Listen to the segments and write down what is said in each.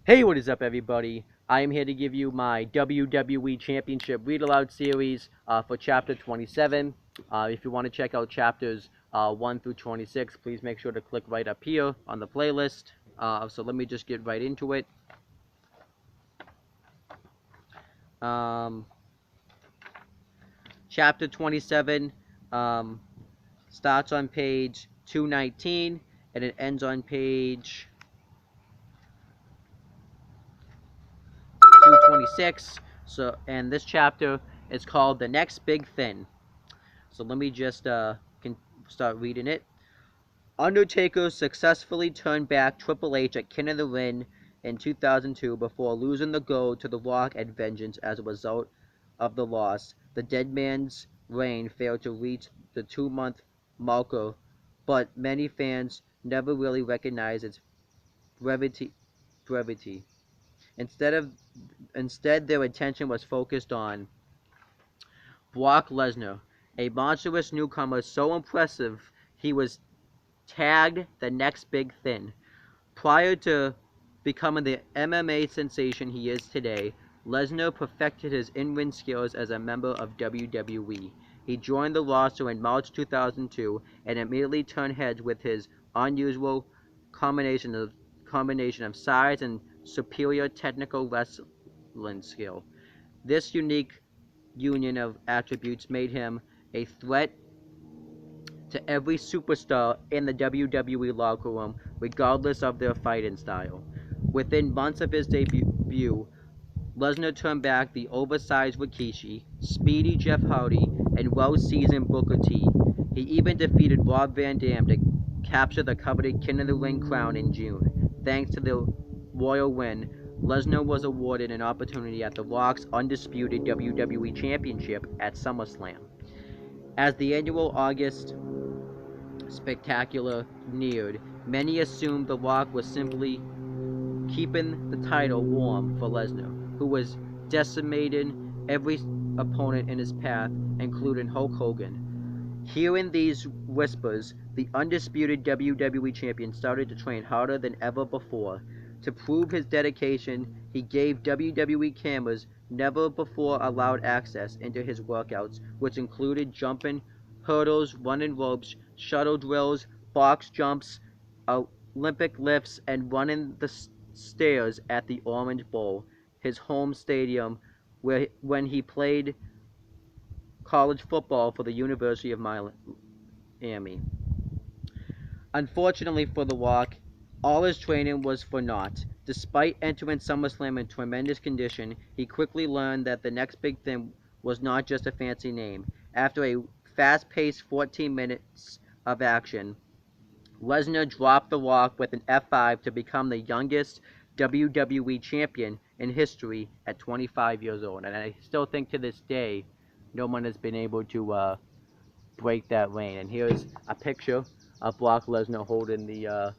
Hey, what is up, everybody? I am here to give you my WWE Championship Read Aloud series for Chapter 27. If you want to check out Chapters 1 through 26, please make sure to click right up here on the playlist. So let me just get right into it. Chapter 27 starts on page 219 and it ends on page 226. And this chapter is called The Next Big Thing. So let me just start reading it. Undertaker successfully turned back Triple H at King of the Ring in 2002 before losing the gold to The Rock at Vengeance as a result of the loss. The Dead Man's reign failed to reach the 2-month marker, but many fans never really recognized its brevity. Instead, their attention was focused on Brock Lesnar, a monstrous newcomer so impressive he was tagged the next big thing. Prior to becoming the MMA sensation he is today, Lesnar perfected his in-ring skills as a member of WWE. He joined the roster in March 2002 and immediately turned heads with his unusual combination of size and superior technical wrestling skill. This unique union of attributes made him a threat to every superstar in the WWE locker room, regardless of their fighting style. Within months of his debut, Lesnar turned back the oversized Rikishi, speedy Jeff Hardy, and well-seasoned Booker T. He even defeated Rob Van Dam to capture the coveted King of the Ring crown in June. Thanks to the royal win, Lesnar was awarded an opportunity at The Rock's Undisputed WWE Championship at SummerSlam. As the annual August Spectacular neared, many assumed The Rock was simply keeping the title warm for Lesnar, who was decimating every opponent in his path, including Hulk Hogan. Hearing these whispers, the undisputed WWE Champion started to train harder than ever before. To prove his dedication, he gave WWE cameras never before allowed access into his workouts, which included jumping, hurdles, running ropes, shuttle drills, box jumps, Olympic lifts, and running the stairs at the Orange Bowl, his home stadium, when he played college football for the University of Miami. Unfortunately for The Rock, all his training was for naught. Despite entering SummerSlam in tremendous condition, he quickly learned that the next big thing was not just a fancy name. After a fast-paced 14 minutes of action, Lesnar dropped The Rock with an F5 to become the youngest WWE champion in history at 25 years old. And I still think to this day, no one has been able to break that reign. And here's a picture of Brock Lesnar holding the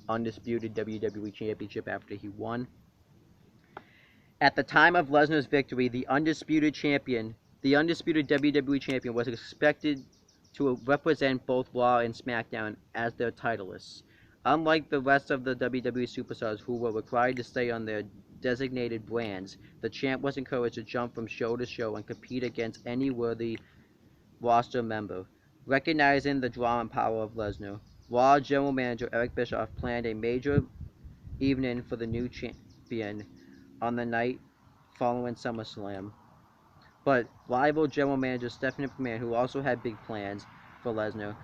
undisputed WWE Championship after he won. At the time of Lesnar's victory, the undisputed WWE Champion was expected to represent both Raw and SmackDown as their titleists. Unlike the rest of the WWE superstars who were required to stay on their designated brands, the champ was encouraged to jump from show to show and compete against any worthy roster member. Recognizing the draw and power of Lesnar, Raw General Manager Eric Bischoff planned a major evening for the new champion on the night following SummerSlam. But rival General Manager Stephanie McMahon, who also had big plans for Lesnar,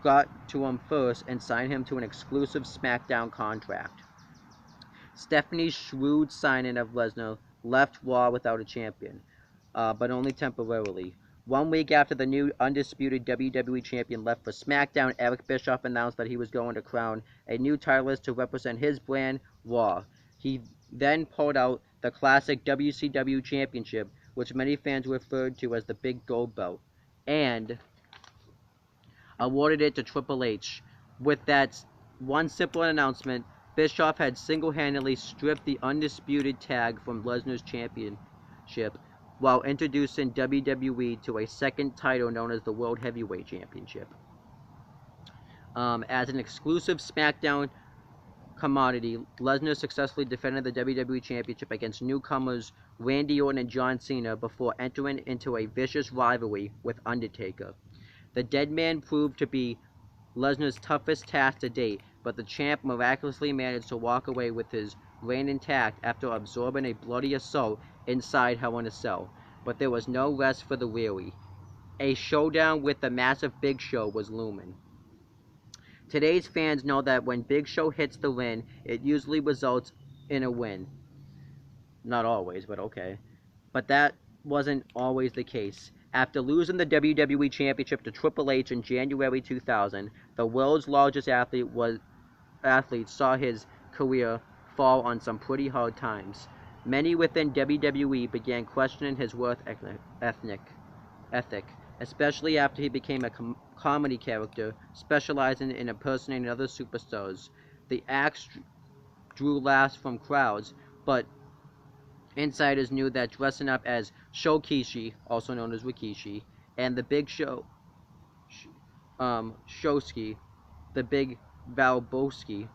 got to him first and signed him to an exclusive SmackDown contract. Stephanie's shrewd signing of Lesnar left Raw without a champion, but only temporarily. 1 week after the new undisputed WWE Champion left for SmackDown, Eric Bischoff announced that he was going to crown a new titleist to represent his brand, Raw. He then pulled out the classic WCW Championship, which many fans referred to as the Big Gold Belt, and awarded it to Triple H. With that one simple announcement, Bischoff had single-handedly stripped the undisputed tag from Lesnar's championship, while introducing WWE to a second title known as the World Heavyweight Championship. As an exclusive SmackDown commodity, Lesnar successfully defended the WWE Championship against newcomers Randy Orton and John Cena before entering into a vicious rivalry with Undertaker. The Dead Man proved to be Lesnar's toughest task to date, but the champ miraculously managed to walk away with his reign intact after absorbing a bloody assault inside Hell in a Cell. But there was no rest for the weary. A showdown with the massive Big Show was looming. Today's fans know that when Big Show hits the ring, it usually results in a win. Not always, but okay. But that wasn't always the case. After losing the WWE Championship to Triple H in January 2000, the world's largest athlete saw his career fall on some pretty hard times. Many within WWE began questioning his work ethic, especially after he became a comedy character specializing in impersonating other superstars. The acts drew laughs from crowds, but insiders knew that dressing up as Shokishi, also known as Rikishi, and the Big Show, Showski, the Big Valboski,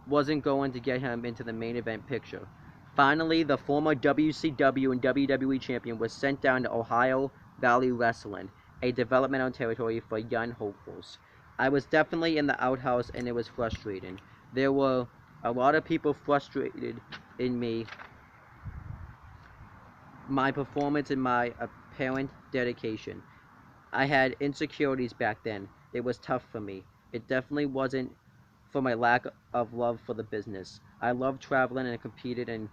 wasn't going to get him into the main event picture. Finally, the former WCW and WWE champion was sent down to Ohio Valley Wrestling, a developmental territory for young hopefuls. I was definitely in the outhouse, and it was frustrating. There were a lot of people frustrated in me, my performance, and my apparent dedication. I had insecurities back then. It was tough for me. It definitely wasn't for my lack of love for the business. I loved traveling and competed and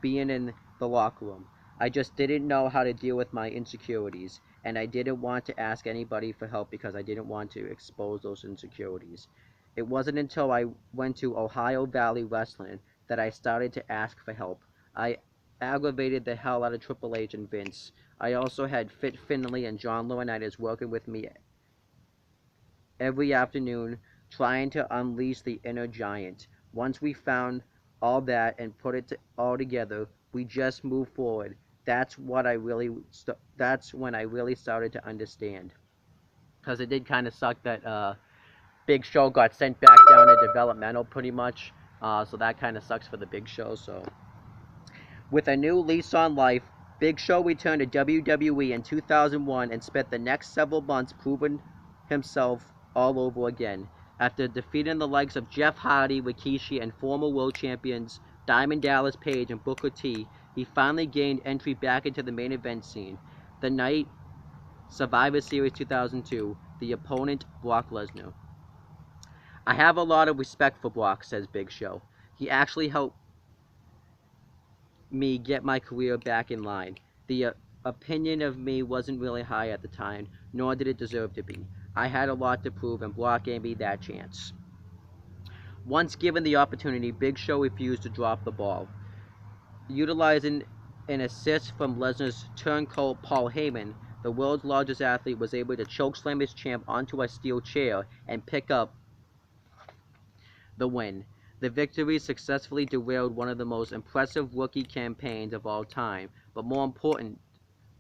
being in the locker room. I just didn't know how to deal with my insecurities, and I didn't want to ask anybody for help because I didn't want to expose those insecurities. It wasn't until I went to Ohio Valley Wrestling that I started to ask for help. I aggravated the hell out of Triple H and Vince. I also had Fit Finley and John Laurinaitis working with me every afternoon, trying to unleash the inner giant. Once we found all that and put it all together, we just moved forward. That's when I really started to understand. Because it did kind of suck that Big Show got sent back down to developmental pretty much. So that kind of sucks for the Big Show. So with a new lease on life, Big Show returned to WWE in 2001 and spent the next several months proving himself all over again. After defeating the likes of Jeff Hardy, Rikishi, and former world champions Diamond Dallas Page and Booker T, he finally gained entry back into the main event scene. The night, Survivor Series 2002, the opponent, Brock Lesnar. I have a lot of respect for Brock, says Big Show. He actually helped me get my career back in line. The opinion of me wasn't really high at the time, nor did it deserve to be. I had a lot to prove, and Brock gave me that chance. Once given the opportunity, Big Show refused to drop the ball. Utilizing an assist from Lesnar's turncoat Paul Heyman, the world's largest athlete was able to chokeslam his champ onto a steel chair and pick up the win. The victory successfully derailed one of the most impressive rookie campaigns of all time, but more important,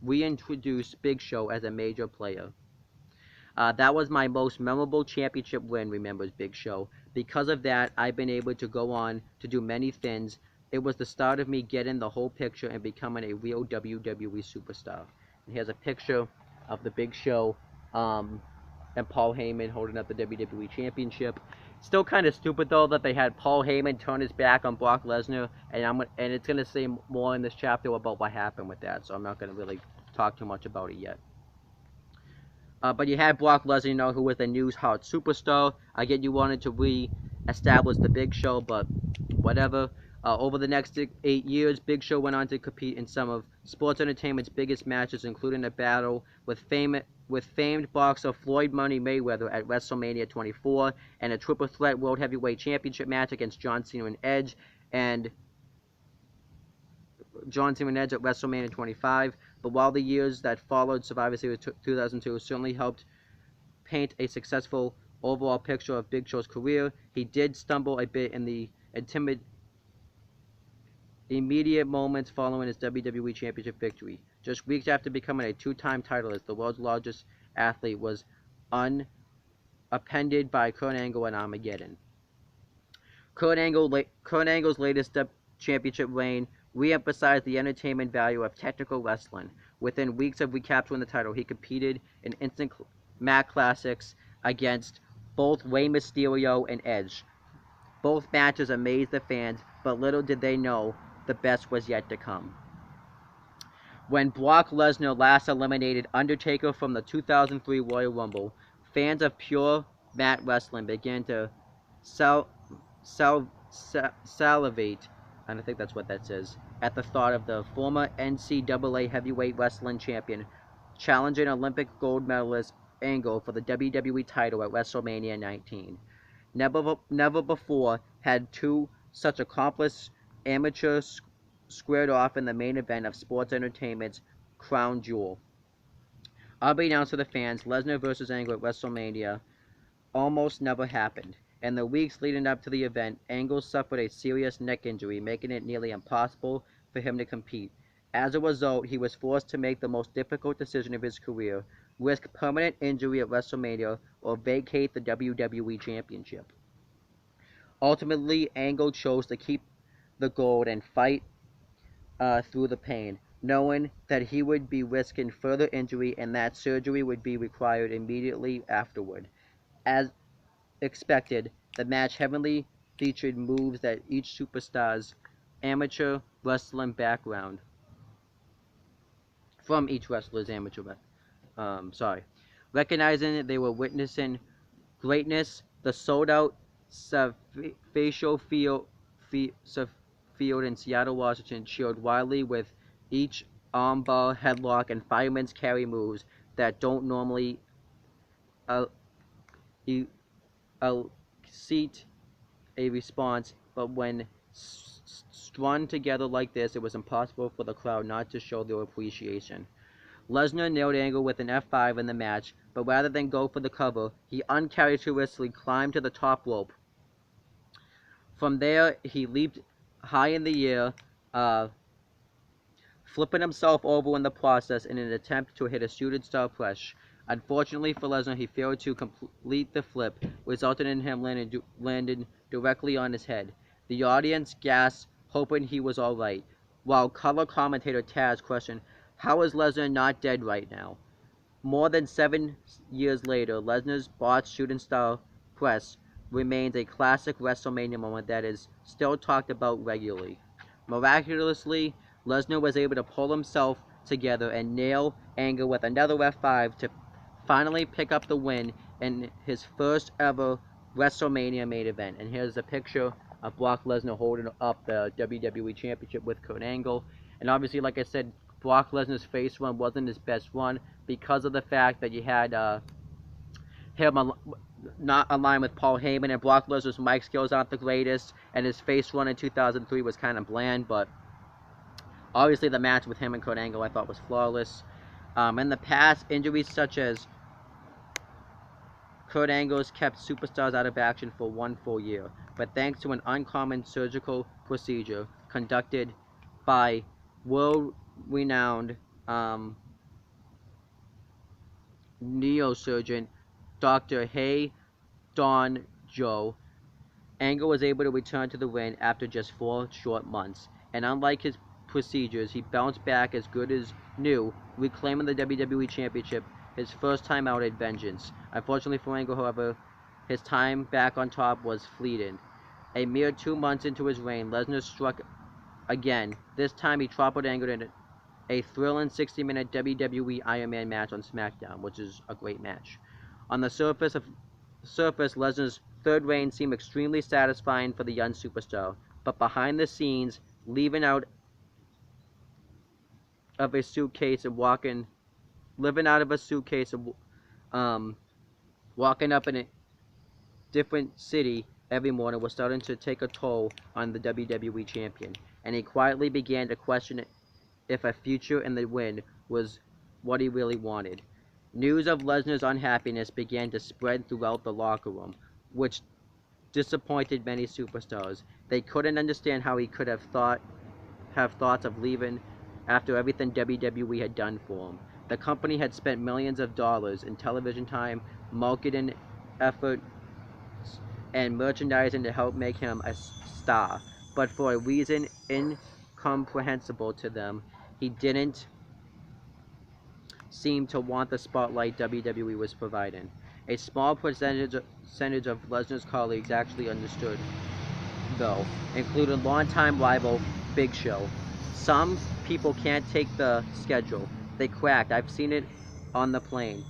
reintroduced Big Show as a major player. That was my most memorable championship win, remembers Big Show. Because of that, I've been able to go on to do many things. It was the start of me getting the whole picture and becoming a real WWE superstar. And here's a picture of the Big Show and Paul Heyman holding up the WWE Championship. Still kind of stupid, though, that they had Paul Heyman turn his back on Brock Lesnar, and it's going to say more in this chapter about what happened with that, so I'm not going to really talk too much about it yet. But you had Brock Lesnar, who was the news hot superstar. I get you wanted to re-establish the Big Show, but whatever. Over the next 8 years, Big Show went on to compete in some of sports entertainment's biggest matches, including a battle with famed boxer Floyd Money Mayweather at Wrestlemania 24, and a triple threat World Heavyweight Championship match against John Cena and Edge at WrestleMania 25. But while the years that followed Survivor Series 2002 certainly helped paint a successful overall picture of Big Show's career, he did stumble a bit in the immediate moments following his WWE Championship victory. Just weeks after becoming a two-time titleist, the world's largest athlete was unappended by Kurt Angle and Armageddon. Kurt Angle's latest championship reign re-emphasized the entertainment value of technical wrestling. Within weeks of recapturing the title, he competed in instant mat classics against both Rey Mysterio and Edge. Both matches amazed the fans, but little did they know the best was yet to come. When Brock Lesnar last eliminated Undertaker from the 2003 Royal Rumble, fans of pure mat wrestling began to salivate, and I think that's what that says, at the thought of the former NCAA heavyweight wrestling champion challenging Olympic gold medalist Angle for the WWE title at Wrestlemania 19. Never before had two such accomplished amateurs squared off in the main event of sports entertainment's crown jewel. Unbeknownst to the fans, Lesnar vs. Angle at WrestleMania almost never happened. In the weeks leading up to the event, Angle suffered a serious neck injury, making it nearly impossible for him to compete. As a result, he was forced to make the most difficult decision of his career: risk permanent injury at WrestleMania or vacate the WWE Championship. Ultimately, Angle chose to keep the gold and fight through the pain, knowing that he would be risking further injury and that surgery would be required immediately afterward. As expected, the match heavily featured moves that each superstar's amateur wrestling background from each wrestler's recognizing that they were witnessing greatness, the sold-out facial field in Seattle, Washington cheered wildly with each armbar, headlock, and fireman's carry moves that don't normally elicit a response, but when strung together like this, it was impossible for the crowd not to show their appreciation. Lesnar nailed Angle with an F5 in the match, but rather than go for the cover, he uncharacteristically climbed to the top rope. From there, he leaped high in the air, flipping himself over in the process in an attempt to hit a shooting star press. Unfortunately for Lesnar, he failed to complete the flip, resulting in him landing directly on his head. The audience gasped, hoping he was alright, while color commentator Taz questioned, "How is Lesnar not dead right now?" More than 7 years later, Lesnar's botched shooting star press remains a classic WrestleMania moment that is still talked about regularly. Miraculously, Lesnar was able to pull himself together and nail Angle with another F5 to finally pick up the win in his first ever WrestleMania main event. And here's a picture of Brock Lesnar holding up the WWE Championship with Kurt Angle. And obviously, like I said, Brock Lesnar's face run wasn't his best run because of the fact that you had him not aligned with Paul Heyman, and Brock Lesnar's mic skills aren't the greatest, and his face run in 2003 was kind of bland, but obviously the match with him and Kurt Angle I thought was flawless. In the past, injuries such as Kurt Angle's kept superstars out of action for 1 full year, but thanks to an uncommon surgical procedure conducted by world-renowned neurosurgeon Dr. Hey Don Joe, Angle was able to return to the ring after just 4 short months, and unlike his procedures, he bounced back as good as new, reclaiming the WWE Championship his first time out at Vengeance. Unfortunately for Angle, however, his time back on top was fleeting. A mere 2 months into his reign, Lesnar struck again. This time he toppled Angle in a thrilling 60-minute WWE Iron Man match on SmackDown, which is a great match. On the surface, Lesnar's third reign seemed extremely satisfying for the young superstar, but behind the scenes, living out of a suitcase and walking up in a different city every morning was starting to take a toll on the WWE champion, and he quietly began to question if a future in the win was what he really wanted. News of Lesnar's unhappiness began to spread throughout the locker room, which disappointed many superstars. They couldn't understand how he could have thoughts of leaving after everything WWE had done for him. The company had spent millions of dollars in television time, marketing effort, and merchandising to help make him a star. But for a reason incomprehensible to them, he didn't seem to want the spotlight WWE was providing. A small percentage of Lesnar's colleagues actually understood, though, including longtime rival Big Show. Some people can't take the schedule. They cracked. I've seen it on the plane.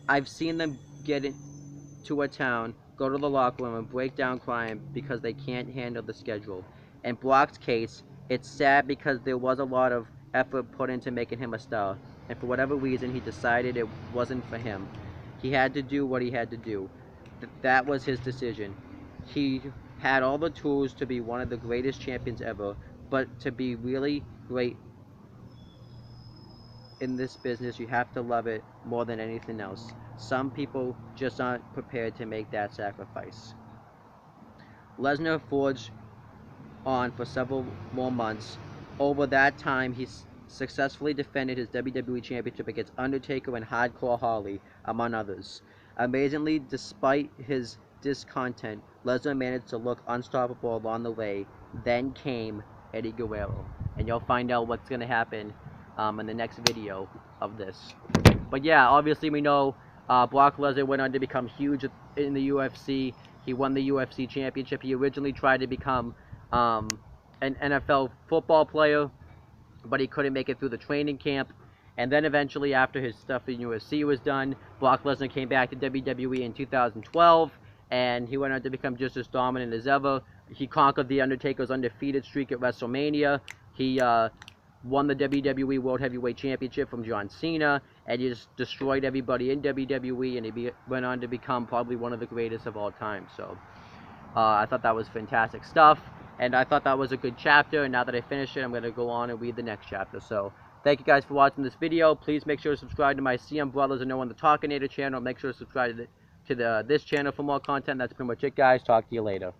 I've seen them get into a town, go to the locker room, and break down crying because they can't handle the schedule. In Brock's case, it's sad because there was a lot of effort put into making him a star, and for whatever reason, he decided it wasn't for him. He had to do what he had to do. That was his decision. He had all the tools to be one of the greatest champions ever, but to be really great in this business, you have to love it more than anything else. Some people just aren't prepared to make that sacrifice. Lesnar forged on for several more months. Over that time, he successfully defended his WWE Championship against Undertaker and Hardcore Holly, among others. Amazingly, despite his discontent, Lesnar managed to look unstoppable along the way. Then came Eddie Guerrero, and you'll find out what's going to happen in the next video of this. But yeah, obviously we know Brock Lesnar went on to become huge in the UFC. He won the UFC Championship. He originally tried to become an NFL football player, but he couldn't make it through the training camp. And then eventually, after his stuff in UFC was done, Brock Lesnar came back to WWE in 2012, and he went on to become just as dominant as ever. He conquered The Undertaker's undefeated streak at WrestleMania. He won the WWE World Heavyweight Championship from John Cena, and he just destroyed everybody in WWE, and he went on to become probably one of the greatest of all time. So I thought that was fantastic stuff, and I thought that was a good chapter, and now that I finished it, I'm going to go on and read the next chapter. So thank you guys for watching this video. Please make sure to subscribe to my CM Brothers and No One the Talkinator channel. Make sure to subscribe to this channel for more content. That's pretty much it, guys. Talk to you later.